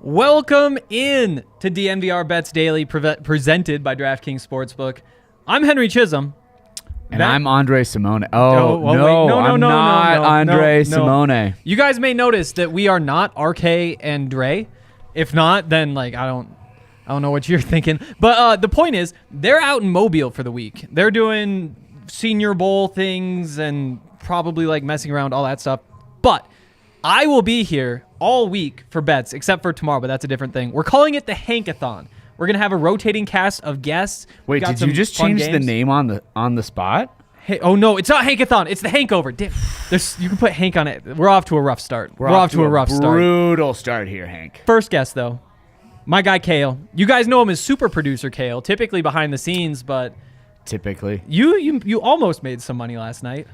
Welcome in to DNVR Bets Daily, presented by DraftKings Sportsbook. I'm Henry Chisholm. And I'm Andre Simone. I'm not Andre Simone. You guys may notice that we are not RK and Dre. If not, then I don't know what you're thinking. But the point is, they're out in Mobile for the week. They're doing Senior Bowl things and probably messing around, all that stuff. But I will be here all week for bets, except for tomorrow, but that's a different thing. We're calling it the Hankathon. We're going to have a rotating cast of guests. Wait, did you just change the name on the spot? Hey, oh, no, it's not Hankathon. It's the Hankover. You can put Hank on it. We're off to a rough start. We're off to a rough start. Brutal start here, Hank. First guest, though. My guy, Kale. You guys know him as super producer Kale, typically behind the scenes, but... Typically. You almost made some money last night.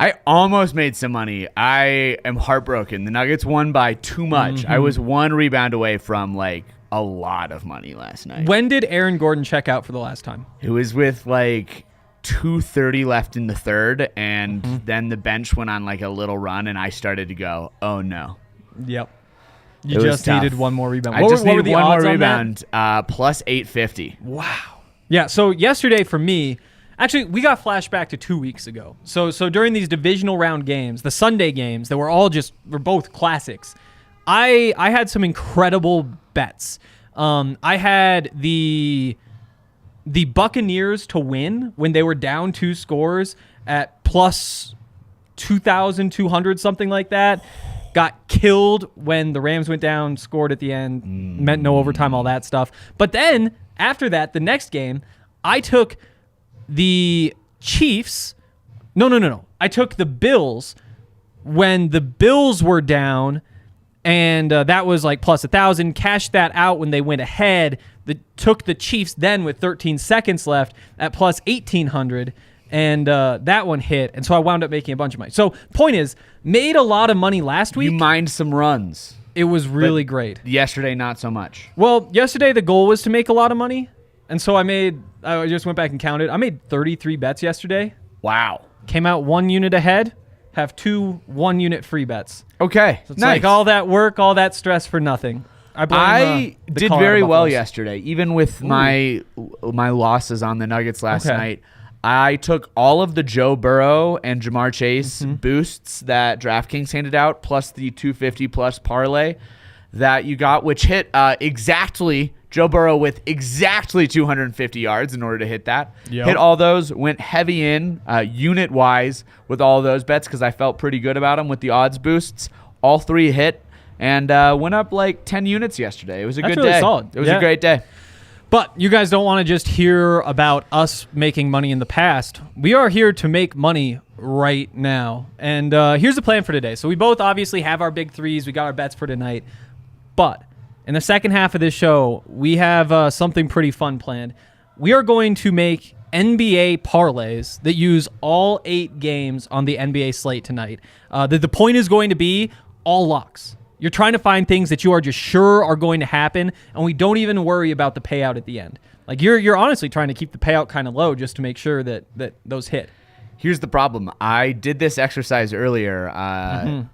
I almost made some money. I am heartbroken. The Nuggets won by too much. I was one rebound away from a lot of money last night. When did Aaron Gordon check out for the last time? It was with 2:30 left in the third, and then the bench went on a little run, and I started to go, oh no. Yep. You just needed one more rebound. I just needed one more rebound. Plus 850. Wow. Yeah. So yesterday for me. Actually, we got flashback to 2 weeks ago. So during these divisional round games, the Sunday games that were both classics, I had some incredible bets. I had the Buccaneers to win when they were down 2 scores at plus 2,200, something like that. Got killed when the Rams went down, scored at the end, meant no overtime, all that stuff. But then after that, the next game, I took the Chiefs. No. I took the Bills when the Bills were down, and that was plus 1,000. Cashed that out when they went ahead. Took the Chiefs then with 13 seconds left at plus 1,800, and that one hit. And so I wound up making a bunch of money. So point is, made a lot of money last week. You mined some runs. It was really great. Yesterday, not so much. Well, yesterday the goal was to make a lot of money. And so I just went back and counted. I made 33 bets yesterday. Wow. Came out 1 unit ahead, have 2 1-unit free bets. Okay, so it's all that work, all that stress for nothing. I did very well yesterday, even with my losses on the Nuggets last night. I took all of the Joe Burrow and Jamar Chase boosts that DraftKings handed out, plus the 250 plus parlay that you got, which hit exactly Joe Burrow with exactly 250 yards in order to hit that. Yep. Hit all those, went heavy in unit-wise with all of those bets because I felt pretty good about them with the odds boosts. All 3 hit and went up 10 units yesterday. It was a good day. Solid. It was a great day. But you guys don't want to just hear about us making money in the past. We are here to make money right now. And here's the plan for today. So we both obviously have our big threes. We got our bets for tonight. But in the second half of this show, we have something pretty fun planned. We are going to make NBA parlays that use all 8 games on the NBA slate tonight. The point is going to be all locks. You're trying to find things that you are just sure are going to happen, and we don't even worry about the payout at the end. You're honestly trying to keep the payout kind of low just to make sure that those hit. Here's the problem. I did this exercise earlier.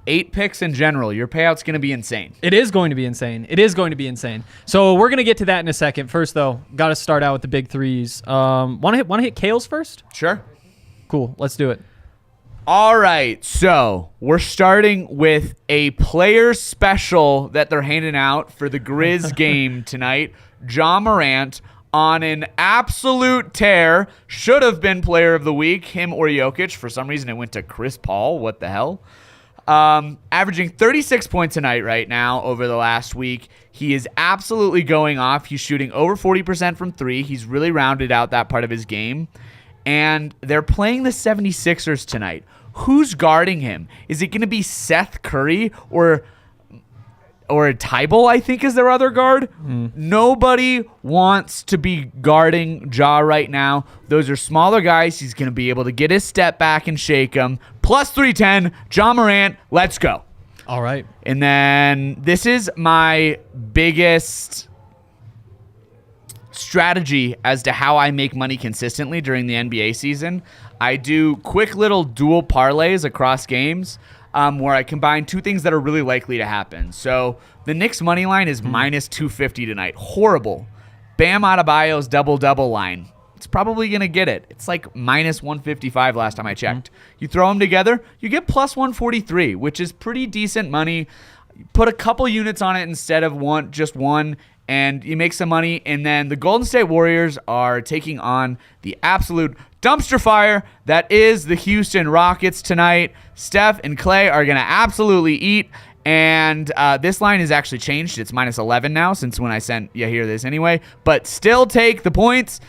8 picks in general, your payout's going to be insane. It is going to be insane. So we're going to get to that in a second. First, though, got to start out with the big threes. Want to hit KALLE'S first? Sure. Cool. Let's do it. All right. So we're starting with a player special that they're handing out for the Grizz game tonight. Ja Morant on an absolute tear. Should have been player of the week, him or Jokic. For some reason, it went to Chris Paul. What the hell? Averaging 36 points a night right now over the last week. He is absolutely going off. He's shooting over 40% from 3. He's really rounded out that part of his game. And they're playing the 76ers tonight. Who's guarding him? Is it going to be Seth Curry or Tybal, I think, is their other guard? Nobody wants to be guarding Ja right now. Those are smaller guys. He's going to be able to get his step back and shake them. Plus 310, Ja Morant, let's go. All right. And then this is my biggest strategy as to how I make money consistently during the NBA season. I do quick little dual parlays across games. where I combine two things that are really likely to happen. So the Knicks money line is minus 250 tonight. Horrible. Bam Adebayo's double-double line. It's probably going to get it. It's like minus 155 last time I checked. You throw them together, you get plus 143, which is pretty decent money. Put a couple units on it instead of just one, and you make some money. And then the Golden State Warriors are taking on the absolute dumpster fire that is the Houston Rockets tonight. Steph and Clay are going to absolutely eat. And this line is actually changed. It's minus 11 now since when I sent you here this anyway. But still take the points,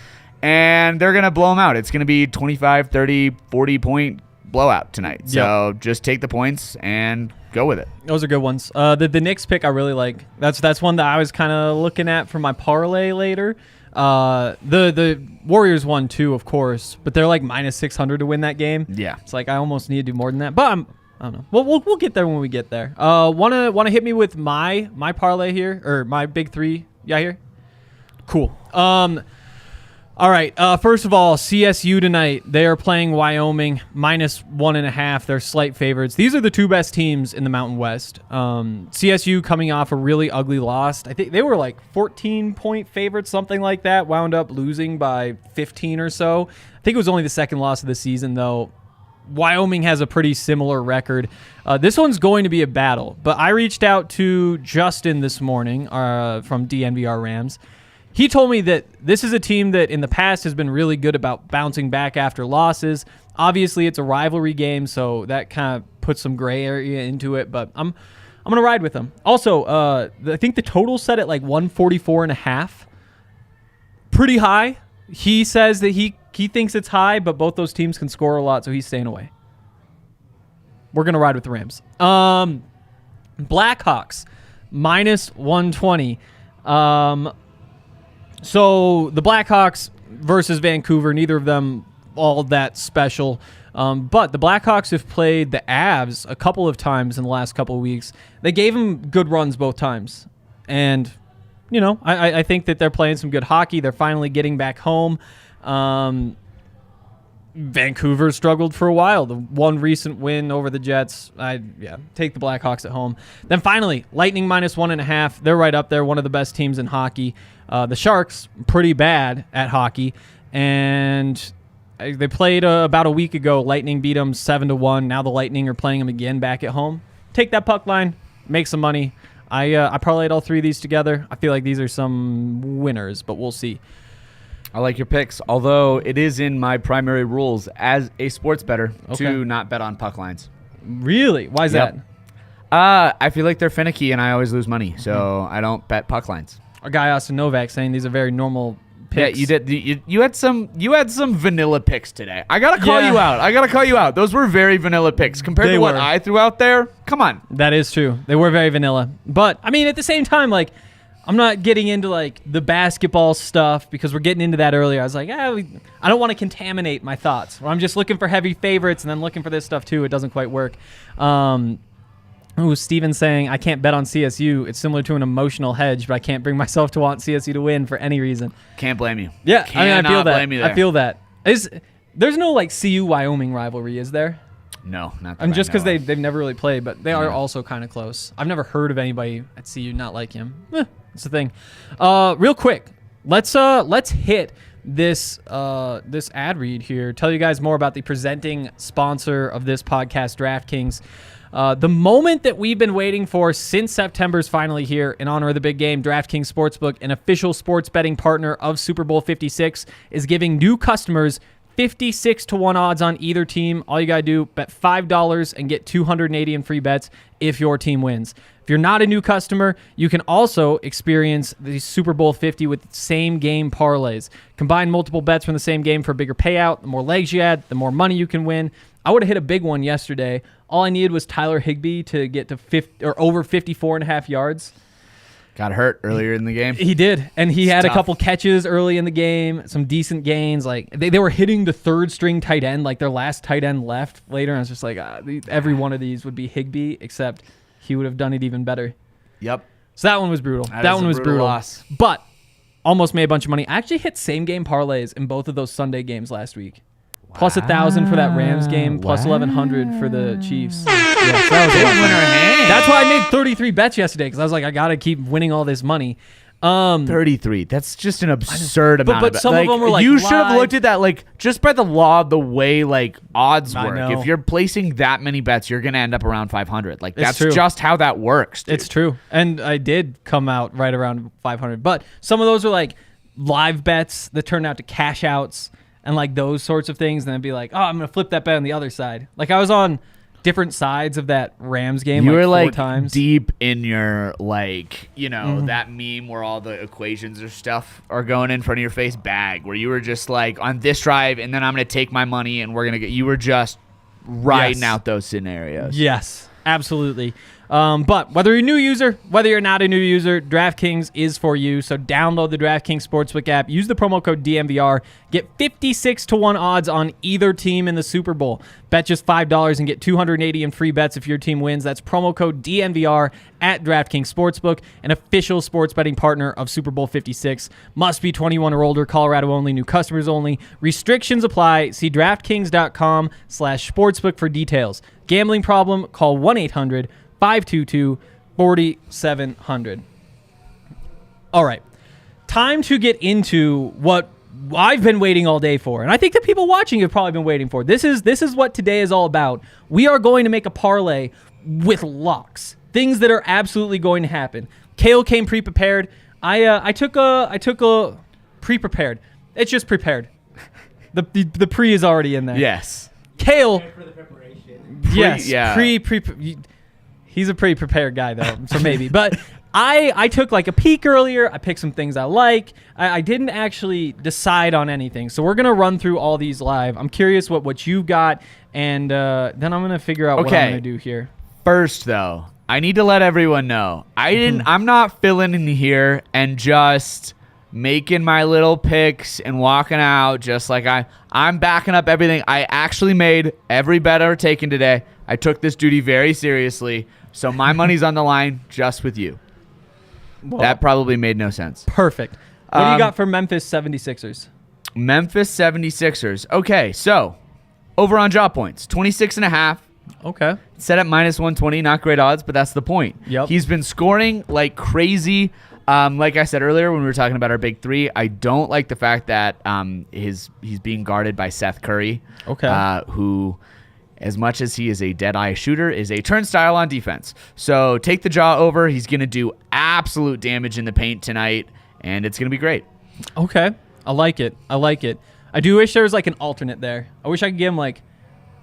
and they're going to blow them out. It's going to be 25, 30, 40-point blowout tonight. So just take the points and go with it. Those are good ones. The Knicks pick I really like. That's one that I was kind of looking at for my parlay later. The Warriors won too, of course, but they're like minus 600 to win that game. Yeah, it's like I almost need to do more than that, but I don't know. We'll get there when we get there. Wanna hit me with my parlay here, or my big three? Yeah, here. Cool. All right. First of all, CSU tonight. They are playing Wyoming, minus 1.5. They're slight favorites. These are the two best teams in the Mountain West. CSU coming off a really ugly loss. I think they were like 14-point favorites, something like that. Wound up losing by 15 or so. I think it was only the second loss of the season, though. Wyoming has a pretty similar record. This one's going to be a battle, but I reached out to Justin this morning from DNVR Rams. He told me that this is a team that in the past has been really good about bouncing back after losses. Obviously, it's a rivalry game, so that kind of puts some gray area into it, but I'm going to ride with them. Also, I think the total set at like 144.5. Pretty high. He says that he thinks it's high, but both those teams can score a lot, so he's staying away. We're going to ride with the Rams. Blackhawks, minus 120. So the Blackhawks versus Vancouver, neither of them all that special. But the Blackhawks have played the Avs a couple of times in the last couple of weeks. They gave them good runs both times. And, you know, I think that they're playing some good hockey. They're finally getting back home. Vancouver struggled for a while. The one recent win over the Jets, take the Blackhawks at home. Then finally, Lightning minus 1.5. They're right up there, one of the best teams in hockey. The Sharks, pretty bad at hockey, and they played about a week ago. Lightning beat them 7-1. Now the Lightning are playing them again back at home. Take that puck line, make some money. I parlayed all three of these together. I feel like these are some winners, but we'll see. I like your picks, although it is in my primary rules as a sports bettor to not bet on puck lines. Really? Why is that? I feel like they're finicky, and I always lose money, so I don't bet puck lines. Our guy Austin Novak saying these are very normal picks. Yeah, you did. You had some vanilla picks today. I gotta call you out. Those were very vanilla picks compared to what I threw out there. Come on. That is true. They were very vanilla, but I mean, at the same time, like, I'm not getting into like the basketball stuff because we're getting into that earlier. I was like, I don't want to contaminate my thoughts. I'm just looking for heavy favorites and then looking for this stuff too. It doesn't quite work. Steven's saying, I can't bet on CSU. It's similar to an emotional hedge, but I can't bring myself to want CSU to win for any reason. Can't blame you. Yeah, I feel that. Blame you there. I feel that. There's no like CU-Wyoming rivalry, is there? No, not that. And just because they've never really played, but they are also kind of close. I've never heard of anybody at CU not like him. It's the thing. Real quick, let's hit this ad read here. Tell you guys more about the presenting sponsor of this podcast, DraftKings. The moment that we've been waiting for since September's finally here in honor of the big game. DraftKings Sportsbook, an official sports betting partner of Super Bowl 56, is giving new customers 56-1 odds on either team. All you got to do, bet $5 and get $280 in free bets if your team wins. If you're not a new customer, you can also experience the Super Bowl 50 with same game parlays. Combine multiple bets from the same game for a bigger payout. The more legs you add, the more money you can win. I would have hit a big one yesterday. All I needed was Tyler Higbee to get to over 54.5 yards. Got hurt earlier in the game. He did, and he had a couple catches early in the game, some decent gains. Like they were hitting the third string tight end, like their last tight end left later. And I was just like, every one of these would be Higbee, except he would have done it even better. Yep. So that one was brutal. That one was brutal. Loss. But almost made a bunch of money. I actually hit same game parlays in both of those Sunday games last week. Plus 1,000 for that Rams game, plus 1,100 for the Chiefs. Yeah, so that was a lot of fun. That's why I made 33 bets yesterday, because I was like, I got to keep winning all this money. 33. That's just an absurd amount. But some of them were like you should have live. looked at that just by the law of the way odds I work. know. If you're placing that many bets, you're gonna end up around 500. That's true. just how that works. Dude. It's true. And I did come out right around 500. But some of those were live bets that turned out to cash outs and those sorts of things. And then be like, oh, I'm going to flip that bet on the other side. I was on different sides of that Rams game you were 4 times. Deep in your that meme where all the equations or stuff are going in front of your face bag, where you were just on this drive and then I'm going to take my money and we're going to get, you were just riding out those scenarios. Yes, absolutely. But whether you're a new user, whether you're not a new user, DraftKings is for you. So download the DraftKings Sportsbook app. Use the promo code DNVR. Get 56-1 odds on either team in the Super Bowl. Bet just $5 and get $280 in free bets if your team wins. That's promo code DNVR at DraftKings Sportsbook, an official sports betting partner of Super Bowl 56. Must be 21 or older. Colorado only. New customers only. Restrictions apply. See DraftKings.com/sportsbook for details. Gambling problem? Call 1-800-522-4700. All right. Time to get into what I've been waiting all day for. And I think the people watching have probably been waiting for. This is what today is all about. We are going to make a parlay with locks. Things that are absolutely going to happen. Kale came pre-prepared. I took a pre-prepared. It's just prepared. The pre is already in there. Yes. Kale. Yes. Yeah. He's a pretty prepared guy though, so maybe. But I took a peek earlier. I picked some things I like. I didn't actually decide on anything. So we're going to run through all these live. I'm curious what you've got, and then I'm going to figure out what I'm going to do here. First, though, I need to let everyone know. I'm not filling in here and just making my little picks and walking out just like I'm backing up everything. I actually made every bet I've taken today. I took this duty very seriously. So my money's on the line just with you. Well, that probably made no sense. Perfect. What do you got for Memphis 76ers? Memphis 76ers. Okay, so over on draw points, 26.5. Okay. Set at -120. Not great odds, but that's the point. Yep. He's been scoring like crazy. Like I said earlier when we were talking about our big three, I don't like the fact that he's being guarded by Seth Curry. Okay. Who, as much as he is a dead-eye shooter, is a turnstile on defense. So take the jaw over. He's going to do absolute damage in the paint tonight, and it's going to be great. Okay. I like it. I do wish there was an alternate there. I wish I could give him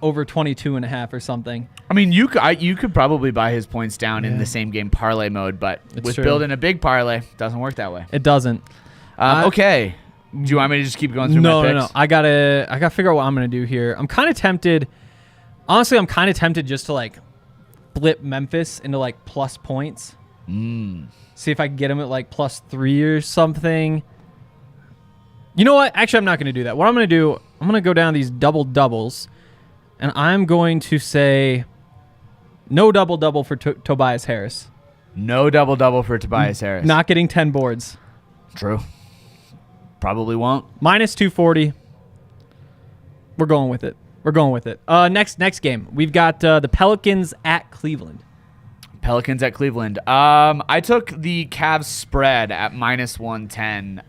over 22.5 or something. I mean, you could probably buy his points down in the same game parlay mode, but with building a big parlay, it doesn't work that way. It doesn't. Okay. Do you want me to just keep going through my picks? No. I gotta figure out what I'm gonna do here. I'm kind of tempted. Honestly, I'm kind of tempted just to flip Memphis into plus points. See if I can get him at +3 or something. You know what? Actually, I'm not going to do that. What I'm going to do, I'm going to go down these double doubles, and I'm going to say no double double for Tobias Harris. No double double for Tobias Harris. Not getting 10 boards. True. Probably won't. -240. We're going with it. Next game, we've got the Pelicans at Cleveland. Pelicans at Cleveland. I took the Cavs spread at -110.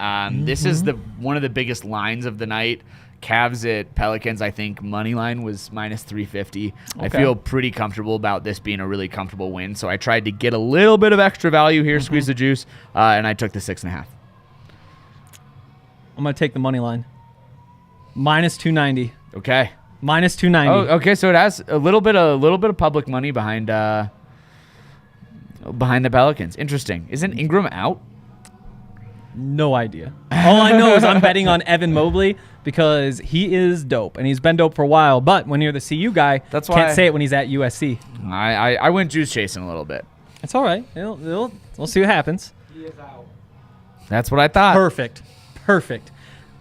This is one of the biggest lines of the night. Cavs at Pelicans, I think money line was -350. Okay. I feel pretty comfortable about this being a really comfortable win, so I tried to get a little bit of extra value here, squeeze the juice, and I took the 6.5. I'm going to take the money line. -290. Okay. -290. Oh, okay. So it has a little bit of public money behind the Pelicans. Interesting. Isn't Ingram out? No idea. All I know is I'm betting on Evan Mobley because he is dope, and he's been dope for a while. But when you're the CU guy, that's can't say it when he's at USC. I went juice chasing a little bit. It's all right. We'll see what happens. He is out. That's what I thought. Perfect.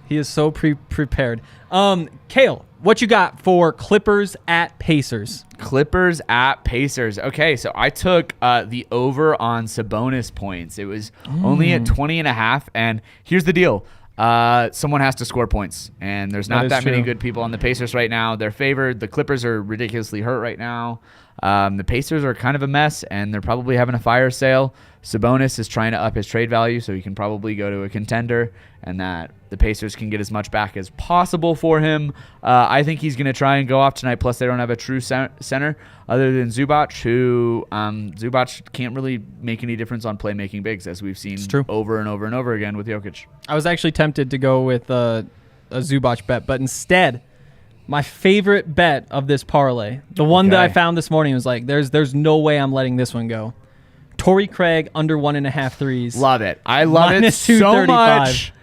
He is so prepared. Kale, what you got for Clippers at Pacers? Clippers at Pacers. Okay, so I took the over on Sabonis points. It was only at 20.5, and here's the deal. someone has to score points, and there's not that many good people on the Pacers right now. They're favored. The Clippers are ridiculously hurt right now. The Pacers are kind of a mess, and they're probably having a fire sale. Sabonis is trying to up his trade value so he can probably go to a contender, and that the Pacers can get as much back as possible for him. I think he's going to try and go off tonight, plus they don't have a true center other than Zubac, who Zubac can't really make any difference on playmaking bigs, as we've seen over and over and over again with Jokic. I was actually tempted to go with a Zubac bet, but instead, my favorite bet of this parlay, the one that I found this morning, was like, there's no way I'm letting this one go. Torrey Craig under 1.5 threes. Love it. I love it so much.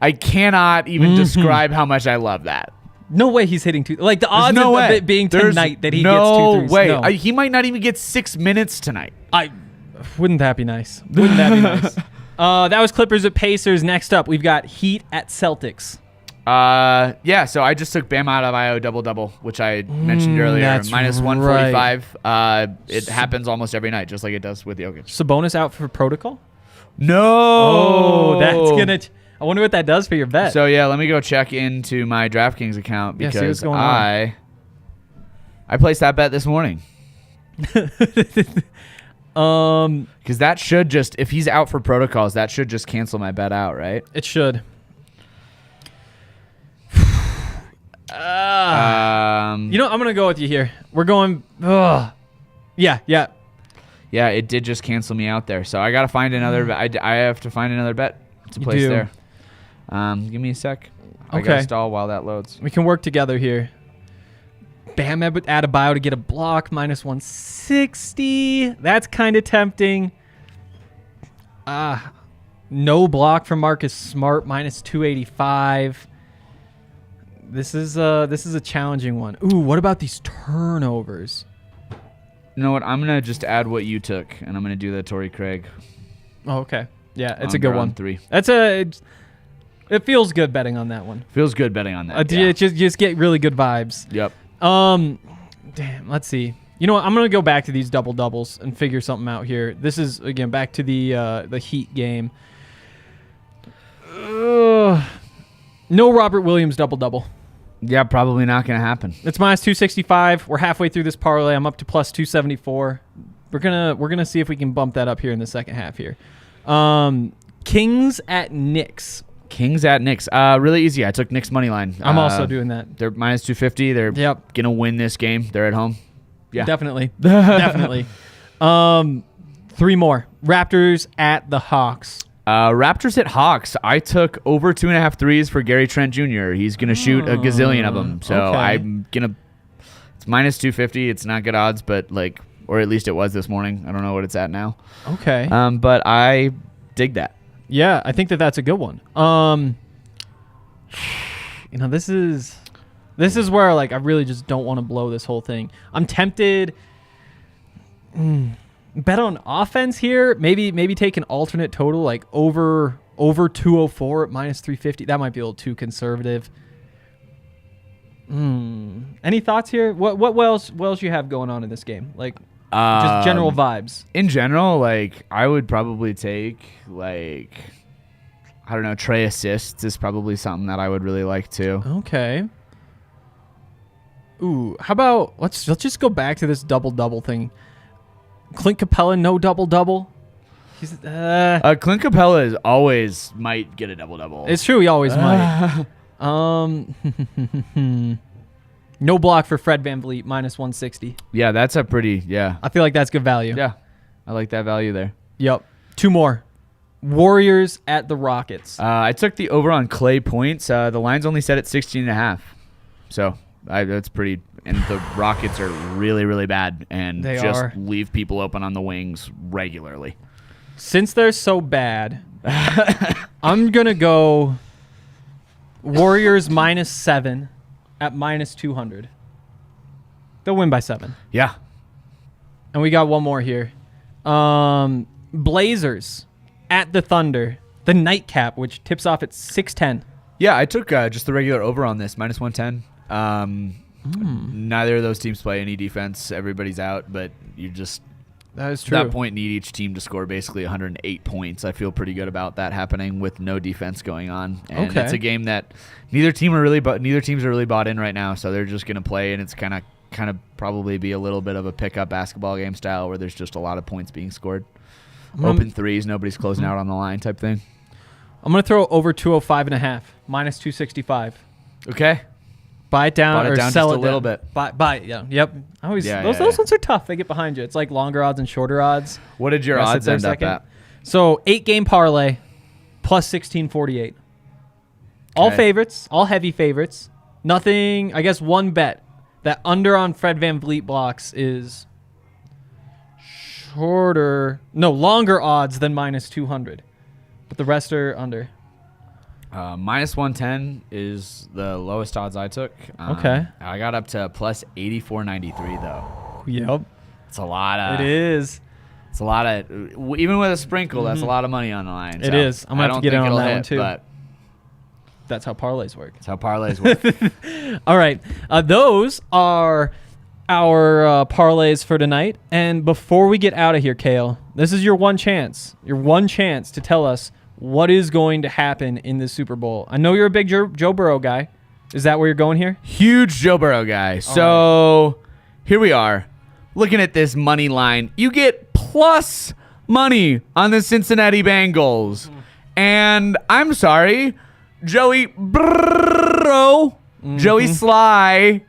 I cannot even describe how much I love that. No way he's hitting two. Like the odds of it being tonight that he gets 2 threes. No way. He might not even get 6 minutes tonight. Wouldn't that be nice? Wouldn't that be nice? That was Clippers at Pacers. Next up, we've got Heat at Celtics. So I just took Bam Adebayo double-double, which I mentioned earlier. Minus 145. It happens almost every night, just like it does with Jokic. Sabonis out for protocol? No. Oh, that's going to... I wonder what that does for your bet. So, yeah, let me go check into my DraftKings account because I placed that bet this morning. Because that should just... If he's out for protocols, that should just cancel my bet out, right? It should. I'm gonna go with you here. We're going. Yeah. It did just cancel me out there. So I gotta find another. I have to find another bet to place there. Give me a sec. I gotta stall while that loads. We can work together here. Bam Adebayo to get a block, minus 160. That's kind of tempting. No block from Marcus Smart, minus 285. This is a challenging one. Ooh, what about these turnovers? You know what? I'm gonna just add what you took, and I'm gonna do the Torrey Craig. Oh, okay. Yeah, it's a good one. 3. It feels good betting on that one. Feels good betting on that. Just get really good vibes. Yep. Damn. Let's see. You know what? I'm gonna go back to these double doubles and figure something out here. This is again back to the Heat game. No Robert Williams double-double. Yeah, probably not going to happen. It's minus 265. We're halfway through this parlay. I'm up to plus 274. We're gonna see if we can bump that up here in the second half here. Kings at Knicks. Kings at Knicks. Really easy. I took Knicks money line. I'm also doing that. They're minus 250. They're going to win this game. They're at home. Yeah. Definitely. Definitely. 3 more. Raptors at the Hawks. Raptors at Hawks. I took over 2.5 threes for Gary Trent Jr. He's going to shoot a gazillion of them. So I'm going to... It's minus 250. It's not good odds, but or at least it was this morning. I don't know what it's at now. Okay. But I dig that. Yeah, I think that's a good one. This is where I really just don't want to blow this whole thing. I'm tempted... Bet on offense here. Maybe take an alternate total over 204 at minus 350. That might be a little too conservative. Any thoughts here? What else you have going on in this game? Just general vibes. In general, I would probably take I don't know, Trey assists is probably something that I would really like too. Okay. Ooh, how about let's just go back to this double thing. Clint Capella, no double-double. Clint Capella always might get a double-double. It's true, he always might. No block for Fred VanVleet, minus 160. Yeah, that's a pretty, I feel like that's good value. Yeah, I like that value there. Yep. 2 more. Warriors at the Rockets. I took the over on Clay points. The line's only set at 16.5. So that's pretty... And the Rockets are really, really bad and leave people open on the wings regularly. Since they're so bad, I'm going to go Warriors minus 7 at minus 200. They'll win by 7. Yeah. And we got one more here. Blazers at the Thunder. The nightcap, which tips off at 610. Yeah, I took just the regular over on this, minus 110. Neither of those teams play any defense. Everybody's out, but you just That is true. At that point, need each team to score basically 108 points. I feel pretty good about that happening with no defense going on. And Okay. it's a game that neither teams are really bought in right now, so they're just going to play, and it's kind of probably be a little bit of a pickup basketball game style where there's just a lot of points being scored. Open threes, nobody's closing out on the line type thing. I'm going to throw over 205.5, minus 265. Okay. Buy it down Bought it or down sell just it a little down. bit. Buy it, yeah. Yep. Those Yeah. ones are tough. They get behind you. It's like longer odds and shorter odds. What did your Can I sit odds there a end up second? at? So 8-game parlay, plus 1648. All Okay. favorites, all heavy favorites. Nothing, I guess one bet. That under on Fred VanVleet blocks is longer odds than minus 200. But the rest are under. Minus 110 is the lowest odds I took. Okay. I got up to plus 84.93 though. Yep. It's a lot of. It is. It's a lot of. Even with a sprinkle, that's a lot of money on the line. It so is. I'm gonna I have to don't get think in on it'll that hit, one, too. But That's how parlays work. that's how parlays work. All right. Those are our parlays for tonight. And before we get out of here, Kale, this is your one chance. Your one chance to tell us what is going to happen in this Super Bowl. I know you're a big Joe Burrow guy. Is that where you're going here? Huge Joe Burrow guy. So here we are. Looking at this money line. You get plus money on the Cincinnati Bengals. And I'm sorry, Joey Burrow, Joey Sly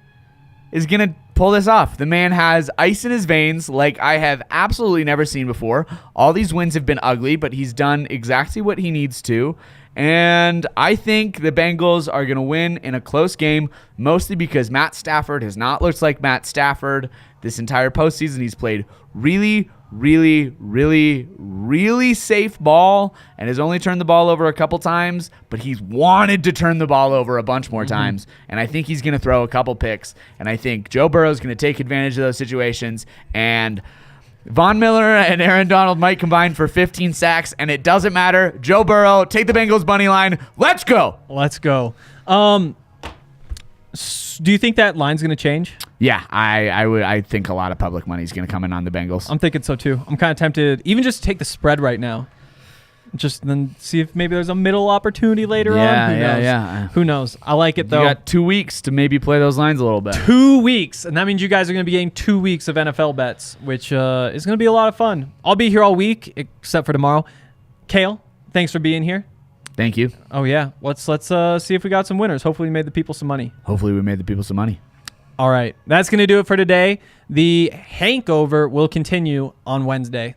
is going to pull this off. The man has ice in his veins like I have absolutely never seen before. All these wins have been ugly, but he's done exactly what he needs to. And I think the Bengals are going to win in a close game, mostly because Matt Stafford has not looked like Matt Stafford this entire postseason. He's played really, really, really, really safe ball and has only turned the ball over a couple times, but he's wanted to turn the ball over a bunch more times. And I think he's going to throw a couple picks. And I think Joe Burrow is going to take advantage of those situations. And Von Miller and Aaron Donald might combine for 15 sacks, and it doesn't matter. Joe Burrow, take the Bengals money line. Let's go. Let's go. Do you think that line's going to change? Yeah, I think a lot of public money is going to come in on the Bengals. I'm thinking so too. I'm kind of tempted even just to take the spread right now. Just then see if maybe there's a middle opportunity later on. Who knows? Yeah. Who knows? I like it though. You got 2 weeks to maybe play those lines a little bit. 2 weeks, and that means you guys are going to be getting 2 weeks of NFL bets, which is going to be a lot of fun. I'll be here all week except for tomorrow. Kale, thanks for being here. Thank you. Oh yeah, let's see if we got some winners. Hopefully we made the people some money. Hopefully we made the people some money. All right, that's going to do it for today. The hangover will continue on Wednesday.